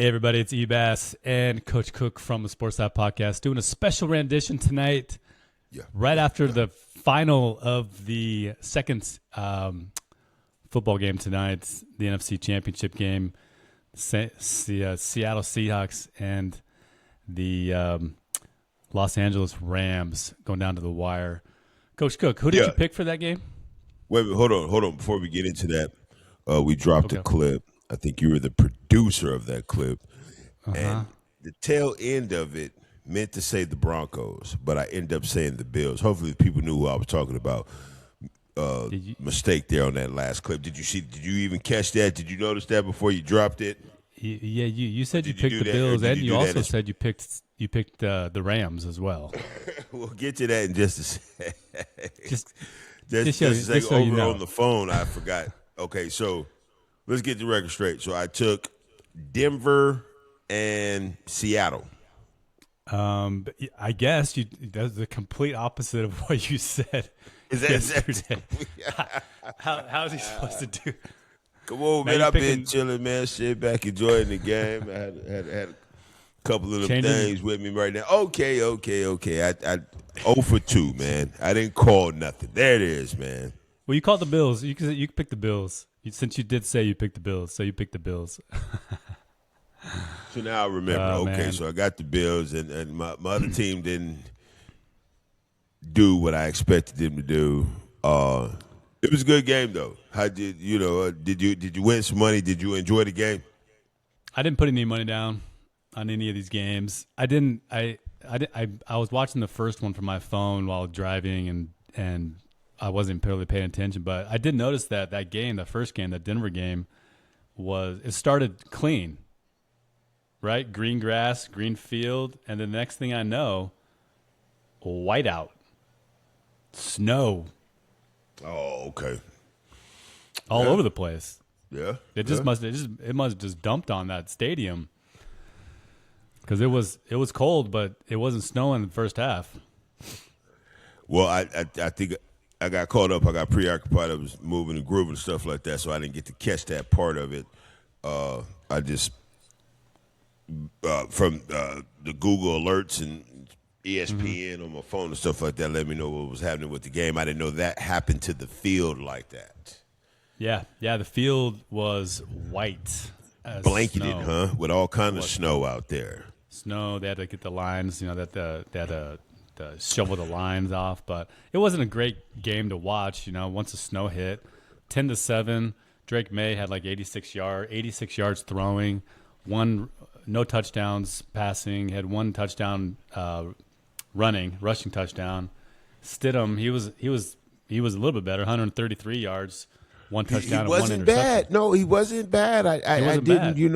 Hey everybody, it's Ebass and Coach Cook from the Sports Lab Podcast doing a special rendition tonight, right after the final of the second football game tonight, the NFC Championship game, the Seattle Seahawks and the Los Angeles Rams going down to the wire. Coach Cook, who did you pick for that game? Wait, hold on. Before we get into that, we dropped a clip. I think you were the producer of that clip. And the tail end of it meant to say the Broncos, but I ended up saying the Bills. Hopefully people knew who I was talking about. Mistake there on that last clip. Did you even catch that? Did you notice that before you dropped it? Yeah, you said you picked the Bills, and you also said you picked the Rams as well. We'll get to that in just a second. Just a second. so you know. On the phone, I forgot. Okay, so let's get the record straight. So I took Denver and Seattle. I guess that's the complete opposite of what you said. Is that yesterday? How is he supposed to do? Come on, man! I've been chilling, man. Sit back, enjoying the game. I had a couple of them things with me right now. Okay. I 0 for 2, man. I didn't call nothing. There it is, man. Well, you called the Bills. You picked the Bills. Since you did say you picked the Bills, so you picked the Bills. So now I remember. Okay, man. So I got the Bills, and my other team didn't do what I expected them to do. It was a good game, though. How did you win some money? Did you enjoy the game? I didn't put any money down on any of these games. I didn't. I was watching the first one from my phone while driving, and I wasn't really paying attention. But I did notice that game, the first game, the Denver game, it started clean. Right? Green grass, green field, and the next thing I know, whiteout. Snow. Oh, okay. All over the place. Yeah. It must have just dumped on that stadium. Because it was cold, but it wasn't snowing in the first half. Well, I think I got caught up. I got preoccupied. I was moving and grooving and stuff like that, so I didn't get to catch that part of it. I just from the Google alerts and ESPN on my phone and stuff like that let me know what was happening with the game. I didn't know that happened to the field like that. Yeah, the field was white. Blanketed, huh? With all kind of snow out there. Snow, they had to get the lines, they had to shovel the lines off. But it wasn't a great game to watch, once the snow hit. 10-7, Drake May had like 86 yards throwing, no touchdowns passing, had one touchdown rushing touchdown. Stidham, he was a little bit better, 133 yards, one touchdown and one interception. Bad. No, he wasn't bad. I didn't, he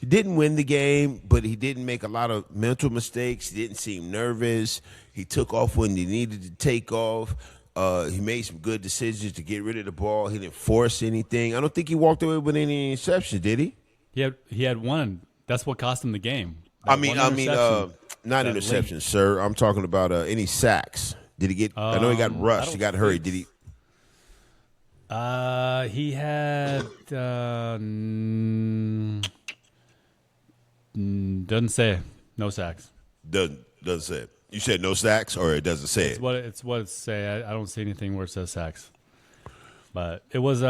didn't win the game, but he didn't make a lot of mental mistakes. He didn't seem nervous. He took off when he needed to take off. He made some good decisions to get rid of the ball. He didn't force anything. I don't think he walked away with any interceptions, did he? He had one. That's what cost him the game. Not interceptions, sir. I'm talking about any sacks. Did he get? I know he got rushed. He got hurried. Did he? He had doesn't say no sacks. Doesn't say it. You said no sacks, or it doesn't say it. It's what it say. I don't see anything where it says sacks. But it was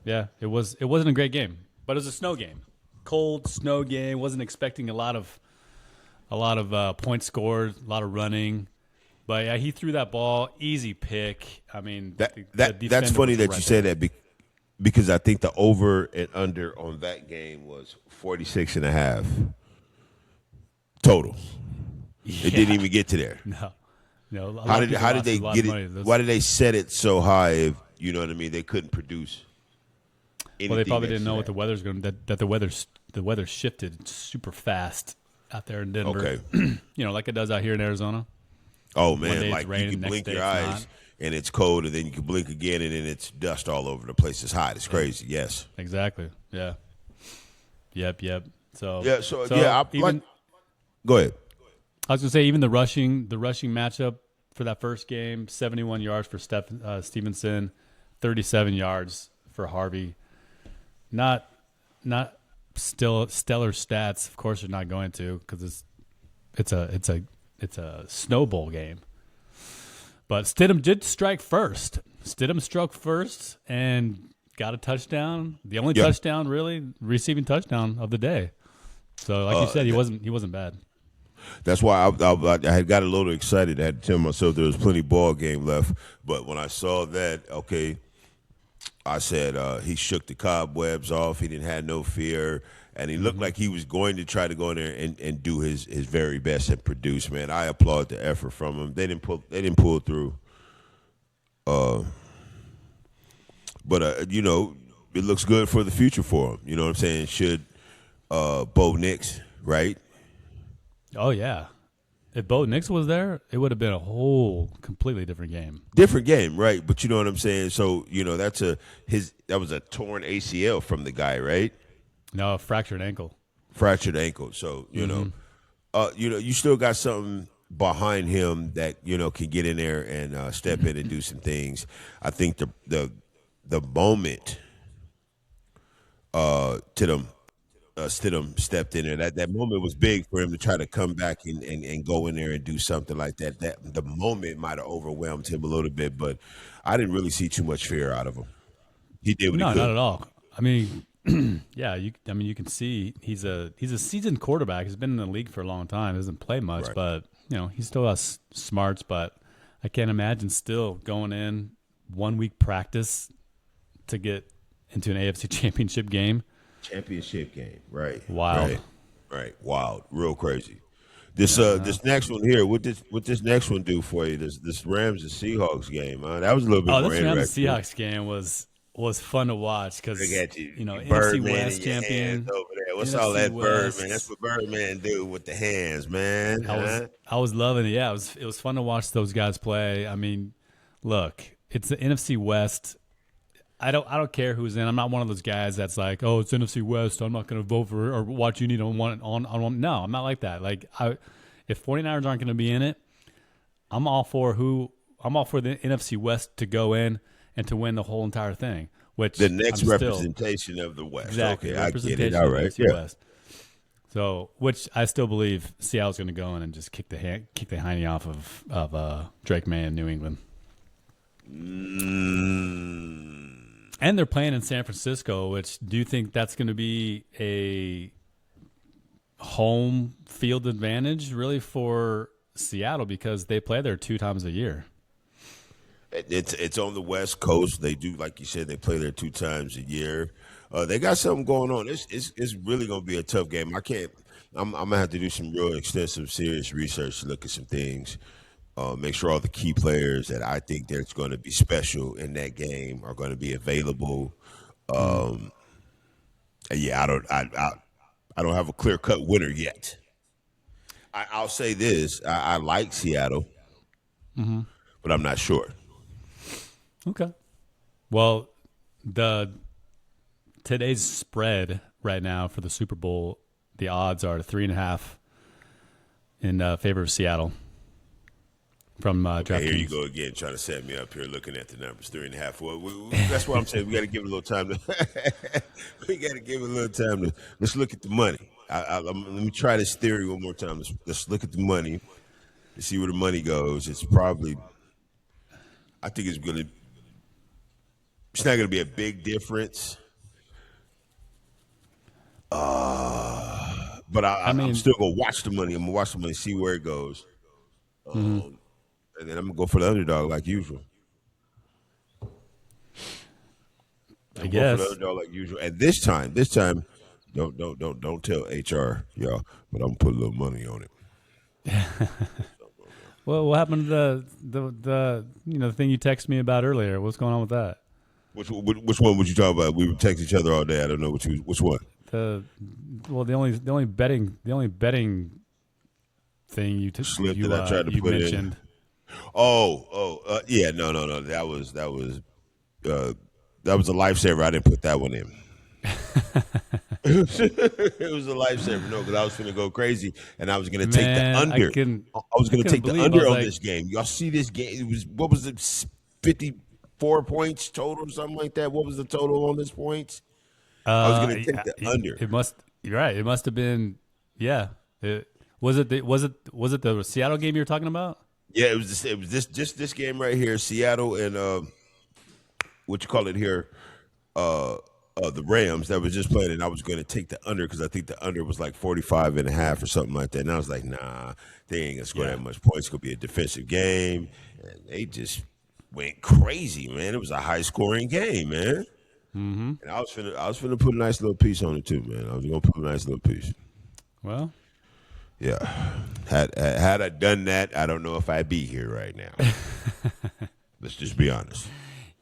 it wasn't a great game, but it was a snow game, cold snow game. Wasn't expecting a lot of points scored, a lot of running, but yeah, he threw that ball, easy pick. I mean, that's funny that you say that because I think the over and under on that game was 46.5 total. Yeah. It didn't even get to there. No. How did they get it? Why did they set it so high? If you know what I mean, they couldn't produce. Well, they probably didn't know what the weather's going to. That the weather shifted super fast out there in Denver. Okay, like it does out here in Arizona. Oh man, like you can blink your eyes and it's cold, and then you can blink again, and then it's dust all over the place. It's hot. It's crazy. Yes, exactly. Yeah. Yep. So go ahead. I was going to say even the rushing matchup for that first game, 71 yards for Stevenson, 37 yards for Harvey. Not not still stellar stats. Of course, they're not going to because it's a snowball game. But Stidham did strike first. Stidham struck first and got a touchdown. The only touchdown, really, receiving touchdown of the day. So, like you said, he wasn't bad. That's why I had got a little excited. I had to tell myself there was plenty ball game left. But when I saw that, okay, I said he shook the cobwebs off. He didn't have no fear. And he looked like he was going to try to go in there and do his very best and produce. Man, I applaud the effort from him. They didn't pull through. But you know, it looks good for the future for him. You know what I'm saying? Should Bo Nix, right? Oh yeah, if Bo Nix was there, it would have been a whole completely different game. Different game, right? But you know what I'm saying. So you know that was a torn ACL from the guy, right? No, a fractured ankle. Fractured ankle. So you know, you still got something behind him that you know can get in there and step in and do some things. I think the moment Stidham stepped in there, that moment was big for him to try to come back and go in there and do something like that. That the moment might have overwhelmed him a little bit, but I didn't really see too much fear out of him. He did what he could. No, not at all. I mean, yeah, you can see he's a seasoned quarterback. He's been in the league for a long time. Doesn't play much, but you know he still has smarts. But I can't imagine still going in 1 week practice to get into an AFC Championship game. Championship game, right? Wild, right, wild, real crazy. This next one here, what this next one do for you? This Rams and Seahawks game, that was a little bit more this interactive. Rams and Seahawks game was fun to watch because you know NFC Birdman West champion over there. What's NFC all that West. Birdman? That's what Birdman do with the hands, man. I was loving it. Yeah, it was fun to watch those guys play. I mean, look, it's the NFC West. I don't care who's in. I'm not one of those guys that's like, oh, it's NFC West. I'm not going to vote for or watch you need on one. No, I'm not like that. Like, if 49ers aren't going to be in it, I'm all for the NFC West to go in and to win the whole entire thing. Which the next representation of the West. Exactly, okay, I get it. All All right, yeah. West. So, which I still believe Seattle's going to go in and just kick the hiney off of Drake May in New England. And they're playing in San Francisco, which do you think that's going to be a home field advantage really for Seattle because they play there 2 times a year? It's on the West Coast. They do, like you said, they play there 2 times a year. They got something going on. It's really going to be a tough game. I'm going to have to do some real extensive, serious research to look at some things. Make sure all the key players that I think that's going to be special in that game are going to be available. And yeah, I don't have a clear cut winner yet. I'll say this: I like Seattle, but I'm not sure. Okay. Well, today's spread right now for the Super Bowl, the odds are 3.5 in favor of Seattle. From DraftKings. Here you go again, trying to set me up here, looking at the numbers, 3.5. Well, that's what I'm saying. We got to give it a little time to. Let's look at the money. Let me try this theory one more time. Let's look at the money to see where the money goes. It's probably. I think it's going to. It's not going to be a big difference. But I'm still going to watch the money. I'm going to watch the money, see where it goes. And then I'm gonna go for the underdog like usual. I guess. Go for the underdog like usual. And this time, don't tell HR, y'all, but I'm gonna put a little money on it. Well, what happened to the thing you texted me about earlier? What's going on with that? Which one would you talk about? We would text each other all day. I don't know which one. The only betting thing you mentioned. In. Yeah, no. That was a lifesaver. I didn't put that one in. It was a lifesaver. No, because I was going to go crazy, and I was going to take the under. I was going to take the under on this game. Y'all see this game? What was it? 54 points total, or something like that. What was the total on this points? I was going to take the under. It must. You're right. It must have been. Yeah. Was it the Seattle game you were talking about? Yeah, it was this game right here, Seattle and what you call it here, the Rams that was just playing, and I was going to take the under because I think the under was like 45.5 or something like that. And I was like, nah, they ain't gonna score that much points. It's gonna be a defensive game, and they just went crazy, man. It was a high scoring game, man. Mm-hmm. And I was finna put a nice little piece on it too, man. I was gonna put a nice little piece. Well, yeah. Had I done that, I don't know if I'd be here right now. Let's just be honest.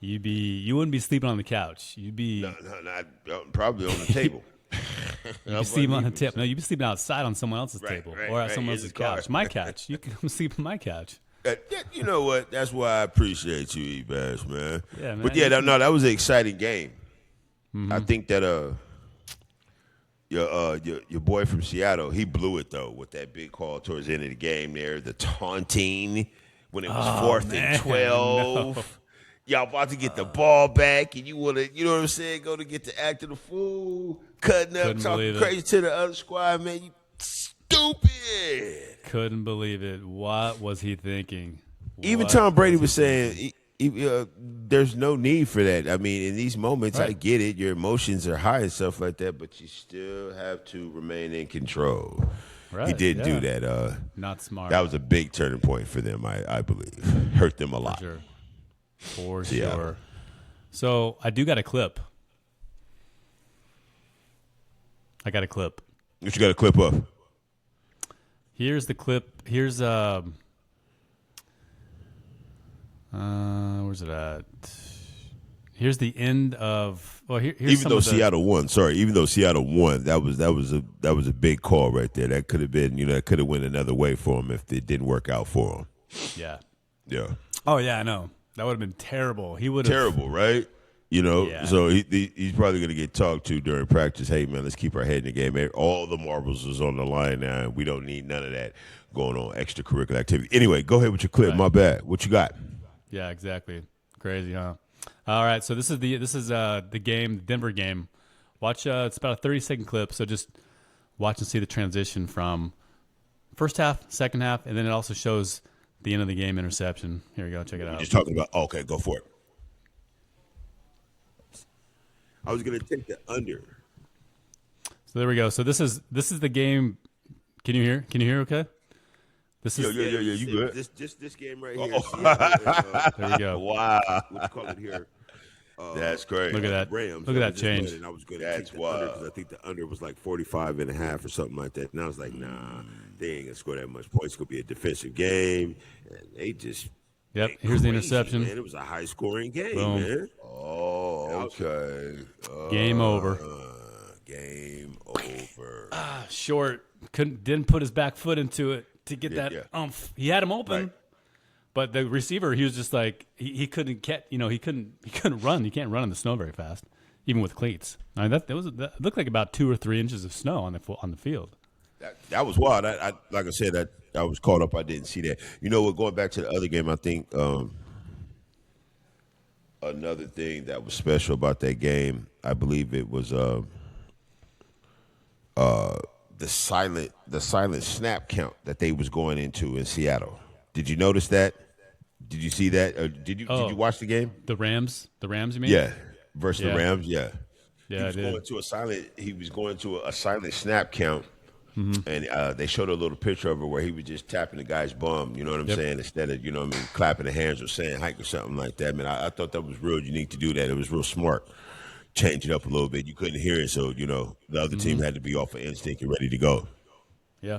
You wouldn't be sleeping on the couch. You'd be probably on the table. You'd be sleeping on the table. No, you'd be sleeping outside on someone else's table or at someone else's couch. My couch. You can come sleep on my couch. You know what? That's why I appreciate you, Ebass, man. Yeah, man. But yeah, that was an exciting game. Mm-hmm. I think that your boy from Seattle, he blew it though with that big call towards the end of the game there, the taunting when it was 4th and 12. No. Y'all about to get the ball back, and you want to, you know what I'm saying, go to get the act of the fool, cutting up, talking crazy to the other squad, man. You stupid. Couldn't believe it. What was he thinking? Even Tom Brady was saying, there's no need for that. I mean, in these moments, I get it. Your emotions are high and stuff like that, but you still have to remain in control. Right. He did do that. Not smart. That was a big turning point for them, I believe. Hurt them a lot. For sure. So I do got a clip. I got a clip. What you got a clip of? Here's the clip. Here's where's it at? Here's the end of. Well, here's even though Seattle won. Sorry, even though Seattle won, that was a big call right there. That could have been, that could have went another way for him if it didn't work out for him. Yeah. Yeah. Oh yeah, I know. That would have been terrible. He would have terrible, right? So he's probably going to get talked to during practice. Hey, man, let's keep our head in the game. All the marbles is on the line now, and we don't need none of that going on extracurricular activity. Anyway, go ahead with your clip. Right. My bad. What you got? Yeah, exactly. Crazy, huh? All right, so this is the game, the Denver game. Watch. It's about a 30-second clip, so just watch and see the transition from first half, second half, and then it also shows the end of the game interception. Here we go. Check it out. You're just talking about. Okay, go for it. I was going to take the under. So there we go. So this is the game. Can you hear? Can you hear? Okay. This is yeah. You good? This game right here. There we go. Wow. What you call it here? That's great. Look at that. Rams. Look at that change. And I was going to take the under because I think the under was like 45.5 or something like that. And I was like, nah, they ain't going to score that much points. It's going to be a defensive game. And they just. Yep. Here's the interception. Man. It was a high scoring game, Boom. man. Oh, okay. Game over. Game over. Short. Didn't put his back foot into it to get that umph. He had him open. Right. But the receiver, he was just like he couldn't get, he couldn't run. You can't run in the snow very fast, even with cleats. I mean, that looked like about 2 or 3 inches of snow on the field. That was wild. I like I said, I was caught up. I didn't see that. You know what? Going back to the other game, I think another thing that was special about that game, I believe it was the silent snap count that they was going into in Seattle. Did you notice that? Did you see that? Or did you watch the game? The Rams, you mean? Yeah, versus the Rams. Yeah. Yeah, he was going to a silent snap count. Mm-hmm. And they showed a little picture of it where he was just tapping the guy's bum, you know what I'm saying, instead of, clapping the hands or saying hike or something like that. Man, I thought that was real unique to do that. It was real smart. Change it up a little bit. You couldn't hear it, so, the other team had to be off of instinct and ready to go. Yeah.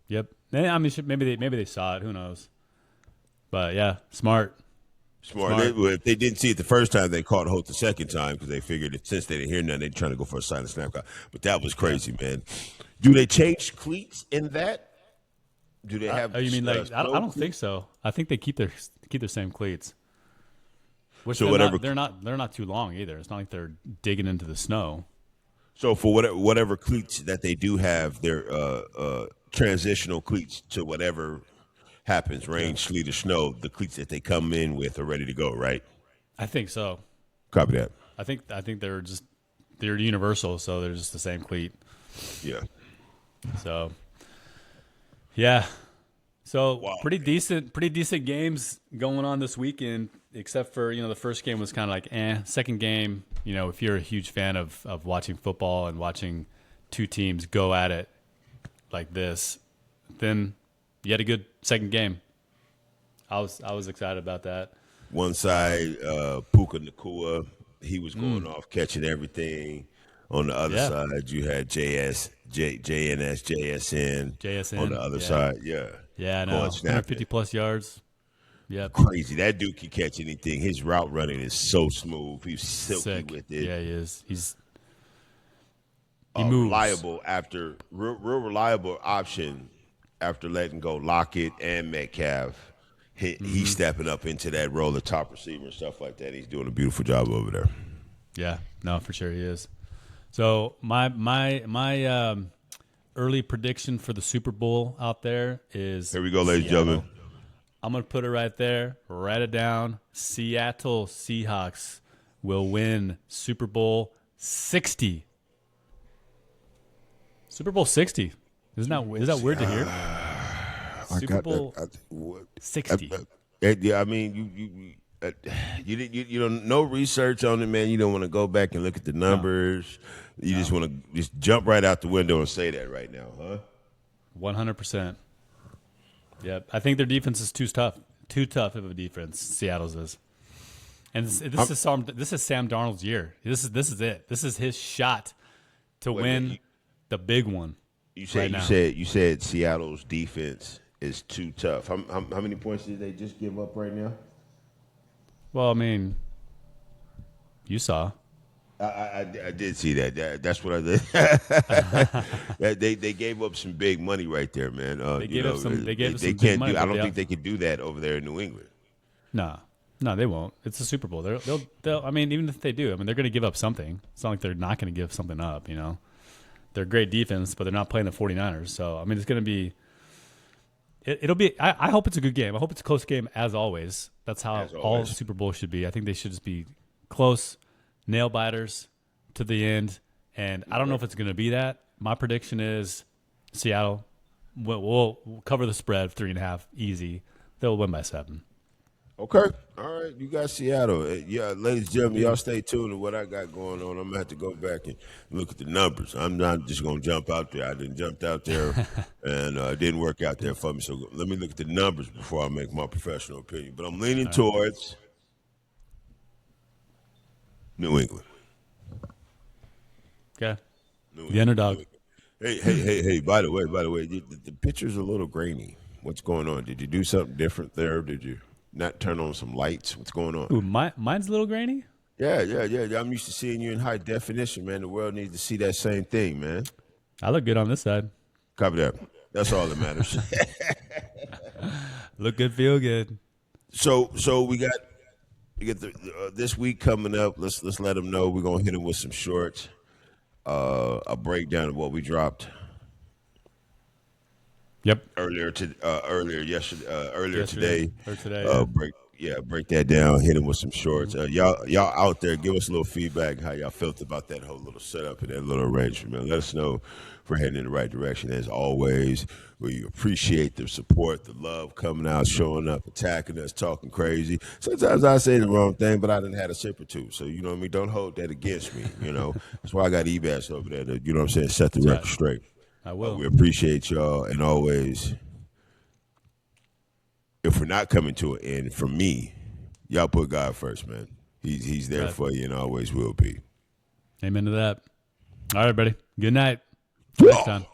Yep. I mean, maybe they saw it. Who knows? But, yeah, smart. If they didn't see it the first time, they caught hold the second time because they figured that since they didn't hear nothing, they're trying to go for a silent snap count. But that was crazy, man. Do they change cleats in that? Do they have? You mean like? I don't think so. I think they keep their same cleats. Which so they're not too long either. It's not like they're digging into the snow. So for whatever cleats that they do have, they're transitional cleats to whatever happens, rain, sleet, or snow. The cleats that they come in with are ready to go, right? I think so. Copy that. I think they're just they're universal, so they're just the same cleat. Yeah. So, yeah. So Wow. pretty decent games going on this weekend. Except for the first game was kind of like Second game, if you're a huge fan of watching football and watching two teams go at it like this, then you had a good second game. I was excited about that. One side, Puka Nakua, he was going off catching everything. On the other side, you had JNS, JSN on the other side. Yeah. Yeah, I know. 150 plus yards. Yep. Crazy. That dude can catch anything. His route running is so smooth. He's silky with it. Yeah, he is. He moves. moves. Reliable after real reliable option after letting go Lockett and Metcalf. He's stepping up into that role of top receiver and stuff like that. He's doing a beautiful job over there. Yeah, no, for sure he is. So my early prediction for the Super Bowl out there is here we go, ladies and gentlemen. I'm going to put it right there. Write it down. Seattle Seahawks will win Super Bowl 60. Super Bowl 60. Is that weird to hear? Super Bowl 60. Yeah, I mean, you don't no research on it, man. You don't want to go back and look at the numbers. You just want to just jump right out the window and say that right now, huh? 100%. Yep, I think their defense is too tough of a defense. Seattle's is, and this is Sam Darnold's year. This is it. This is his shot to win the big one. You said Seattle's defense is too tough. How many points did they just give up right now? Well, I mean, you saw. I did see that. That's what I did. they gave up some big money right there, man. They gave up some big money. I don't think they can do that over there in New England. No, they won't. It's a Super Bowl. They'll. I mean, even if they do, they're going to give up something. It's not like they're not going to give something up. They're great defense, but they're not playing the 49ers. So it's going to be. It'll be. I hope it's a good game. I hope it's a close game as always. That's how all Super Bowls should be. I think they should just be close. Nail biters to the end, and I don't know if it's going to be that. My prediction is Seattle will cover the spread 3.5 easy. They'll win by 7. Okay, all right. You got Seattle. Yeah, ladies and gentlemen, y'all stay tuned to what I got going on. I'm gonna have to go back and look at the numbers. I'm not just gonna jump out there. I didn't jump out there, and it didn't work out there for me. So let me look at the numbers before I make my professional opinion. But I'm leaning towards New England. Okay. The underdog. Hey. By the way, the picture's a little grainy. What's going on? Did you do something different there? Did you not turn on some lights? What's going on? Ooh, mine's a little grainy? Yeah. I'm used to seeing you in high definition, man. The world needs to see that same thing, man. I look good on this side. Copy that. That's all that matters. Look good, feel good. So we got this week coming up. Let's let them know we're gonna hit them with some shorts, a breakdown of what we dropped. Yep. Earlier today. Break that down. Hit them with some shorts. Y'all out there, give us a little feedback how y'all felt about that whole little setup and that little arrangement, man. Let us know if we're heading in the right direction. As always, we appreciate the support, the love coming out, showing up, attacking us, talking crazy. Sometimes I say the wrong thing, but I done had a sip or two. So, you know what I mean? Don't hold that against me, That's why I got Ebass over there to, you know what I'm saying, set the record straight. I will. We appreciate y'all, and always, if we're not coming to an end, for me, y'all put God first, man. He's there for you and always will be. Amen to that. All right, buddy. Good night. Next time.